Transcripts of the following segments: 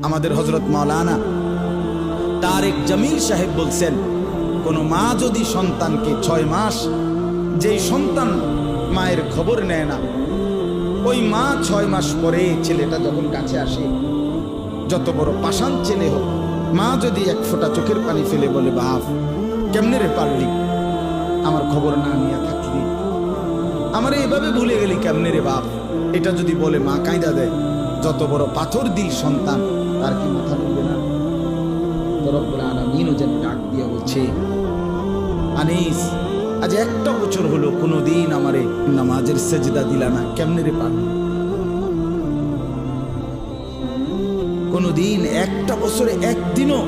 আমাদের হযরত মাওলানা তারেক জামিল সাহেব বলছেন, কোন মা যদি সন্তানকে 6 মাস, যেই সন্তান মায়ের খবর নেয় না, ওই মা 6 মাস পরে ছেলেটা যখন কাছে আসে, যত বড় পাষাণ ছেলে হোক, মা যদি এক ফোঁটা চোখের পানি ফেলে বলে, বাপ কেমনে রে পারলি, আমার খবর না নিয়ে থাকলি, আমার এভাবে ভুলে গেলি কেমনে রে বাপ, এটা যদি বলে মা কাঁদা দেয়। যত বড় পাথর দিল সন্তান, তার কি মাথা নড়বে না? রব্বুল আলামিনও যেন ডাক দিয়ে বলছে, আনিস আজ একটা বছর হলো কোনোদিন আমারে নামাজের সেজদা দিলা না, কেমনে রে পারলি? কোনোদিন একটা বছরে একদিনও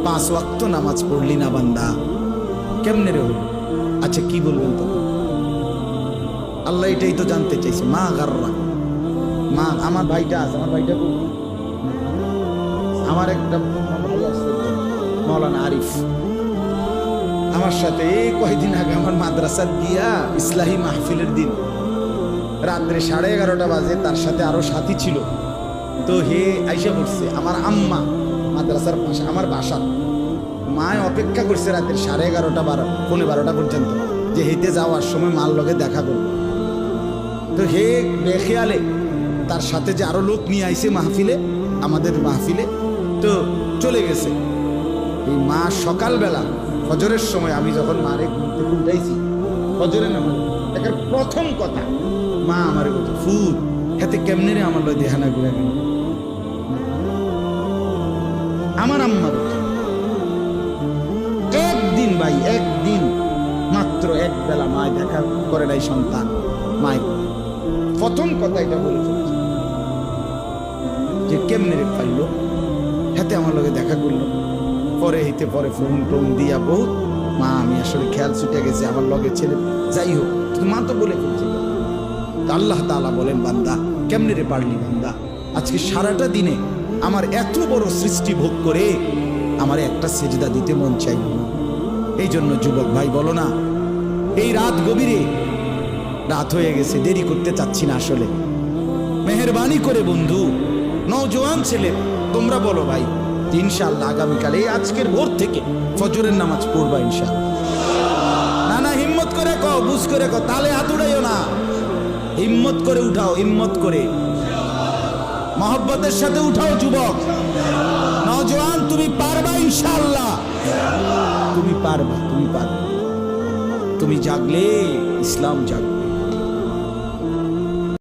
5 ওয়াক্ত নামাজ পড়লি না বান্দা, কেমনে রে হলো? আচ্ছা কি বলবেন তো? আল্লাহ এটাই তো জানতে চাইছে। মা গাররা, মা আমার ভাইটা আছে, আমার ভাইটা আমার একটা ভাই আছে মাওলানা আরিফ, আমার সাথে এই কয়েকদিন আগে আমার মাদ্রাসার গিয়া ইসলাহি মাহফিলের দিন রাত্রে 11:30 বাজে, তার সাথে আরো সাথী ছিল, তো হে আইসা পড়ছে। আমার আম্মা মাদ্রাসার পাশে আমার বাসা, মায় অপেক্ষা করছে রাতের 11:30 12 পর্যন্ত, যে হেঁটে যাওয়ার সময় মার লগে দেখা করবে। তো হে বেখেয়ালে তার সাথে যে আরো লোক নিয়ে আইছে মাহফিলে, আমাদের মাহফিলে, তো চলে গেছে। এই মা সকালবেলা ফজরের সময় আমি যখন মারে ঘুম থেকে উঠাইছি, ফজরের নামাজ দেখার প্রথম কথা মা আমারে বলছে, ফুল হাতে কেমনে রে আমার লয় দেহানা ঘুরে গেল। আমার আম্মা বলছে, একদিন ভাই, একদিন মাত্র এক বেলা মায় দেখা করে নাই সন্তান, মায় প্রথম কথা এটা বলে ফেলছে যে কেমনে রে পাইলো, হাতে আমার লগে দেখা করলো, পরে হইতে পরে ফোন টোন দিয়া বহুত, মা আমি আসলে খেয়াল ছুটে গেছে আমার লগে ছেলে, যাই হোক কিন্তু মা তো বলে ফেলছে। আল্লাহ তাআলা বলেন, বান্দা কেমনে রে পারলি বান্দা, আজকে সারাটা দিনে আমার এত বড় সৃষ্টি ভোগ করে আমার একটা সেজদা দিতে মন চাইল না। এই জন্য যুবক ভাই বলো না, এই রাত গভীরে, রাত হয়ে গেছে, দেরি করতে চাচ্ছি না আসলে, মেহেরবানি করে বন্ধু নওজোয়ান ছেলে তোমরা বলো ভাই, ইনশাআল্লাহ আগামীকাল এই আজকের ভোর থেকে ফজরের নামাজ পড়বা ইনশাআল্লাহ। না না হিম্মত করে কও, বুঝ করে কও, তালে হাত উড়াইও না, হিম্মত করে উঠাও, হিম্মত করে মহব্বতের সাথে উঠাও যুবক নওজোয়ান, তুমি পারবা ইনশাআল্লাহ, তুমি পারবা, তুমি পারবা, তুমি জাগলে ইসলাম জাগবে।